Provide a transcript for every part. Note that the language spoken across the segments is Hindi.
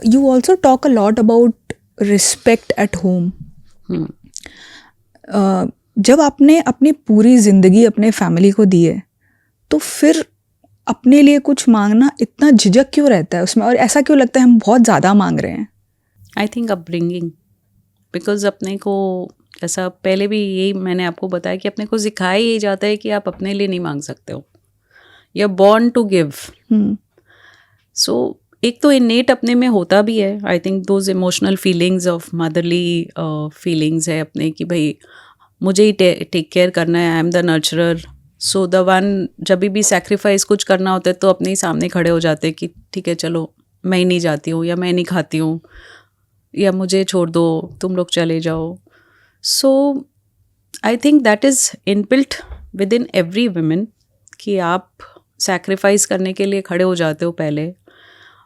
You also talk a lot about respect at home. जब आपने अपनी पूरी ज़िंदगी अपने फैमिली को दी है, तो फिर अपने लिए कुछ मांगना इतना झिझक क्यों रहता है उसमें, और ऐसा क्यों लगता है हम बहुत ज़्यादा मांग रहे हैं? आई थिंक अपब्रिंगिंग, बिकॉज अपने को ऐसा पहले भी यही मैंने आपको बताया कि अपने को सिखाया यही जाता है कि आप अपने लिए नहीं मांग सकते हो, you are born to give. So एक तो इनेट अपने में होता भी है. I think those emotional feelings of motherly feelings है अपने की भाई मुझे ही टेक केयर करना है, I am the नर्चरर. So the one जब भी सेक्रीफाइस कुछ करना होता है तो अपने ही सामने खड़े हो जाते हैं कि ठीक है चलो मैं ही नहीं जाती हूँ, या मैं नहीं खाती हूँ, या मुझे छोड़ दो तुम लोग चले जाओ. So I think that is inbuilt within every women कि आप सेक्रीफाइस करने के लिए खड़े हो जाते हो पहले,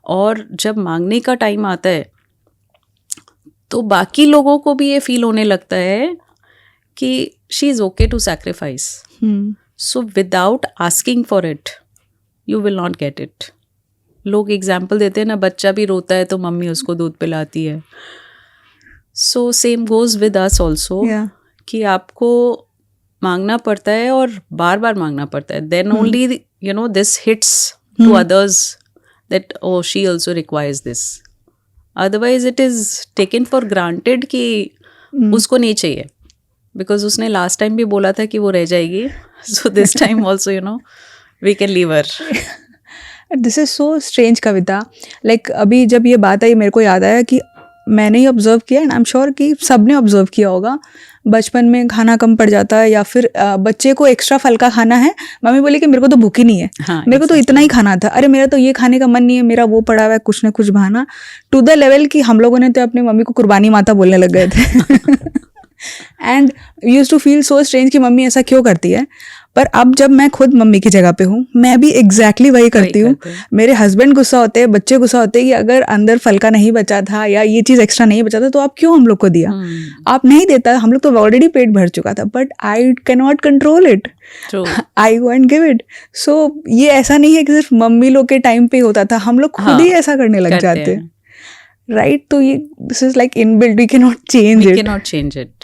और जब मांगने का टाइम आता है तो बाकी लोगों को भी ये फील होने लगता है कि she is okay to sacrifice. So without asking for it you will not get it. लोग एग्जाम्पल देते हैं ना, बच्चा भी रोता है तो मम्मी उसको दूध पिलाती है. So same goes with us also, कि आपको मांगना पड़ता है और बार बार मांगना पड़ता है. Then only you know this hits to others that oh she also requires this. Otherwise it is taken for granted कि उसको नहीं चाहिए, बिकॉज उसने लास्ट टाइम भी बोला था कि वो रह जाएगी. So this time also you know we can leave her. This is so strange कविता. लाइक अभी जब ये बात आई मेरे को याद आया कि मैंने ही ऑब्जर्व किया, एंड आई एम श्योर कि सब ने ऑब्जर्व किया होगा. बचपन में खाना कम पड़ जाता है, या फिर बच्चे को एक्स्ट्रा फल का खाना है, मम्मी बोली कि मेरे को तो भूख ही नहीं है. हाँ, मेरे को तो इतना ही खाना था, अरे मेरा तो ये खाने का मन नहीं है, मेरा वो पड़ा हुआ है, कुछ ना कुछ बहाना. टू द लेवल कि हम लोगों ने तो अपनी मम्मी को कुर्बानी माता बोलने लग गए थे. And use to feel so strange कि मम्मी ऐसा क्यों करती है. पर अब जब मैं खुद मम्मी की जगह पे हूँ, मैं भी एग्जैक्टली वही करती हूँ. मेरे हस्बैंड गुस्सा होते हैं, बच्चे गुस्सा होते हैं कि अगर अंदर फल का नहीं बचा था या ये चीज़ एक्स्ट्रा नहीं बचा था तो आप क्यों हम लोग को दिया. आप नहीं देता, हम लोग तो ऑलरेडी पेट भर चुका था. But I can not control it, I go and give it. So ये ऐसा नहीं है कि सिर्फ मम्मी लोग के टाइम पे होता था, हम लोग खुद ही ऐसा करने लग जाते हैं. राइट. तो ये this is like inbuilt, we can not change it.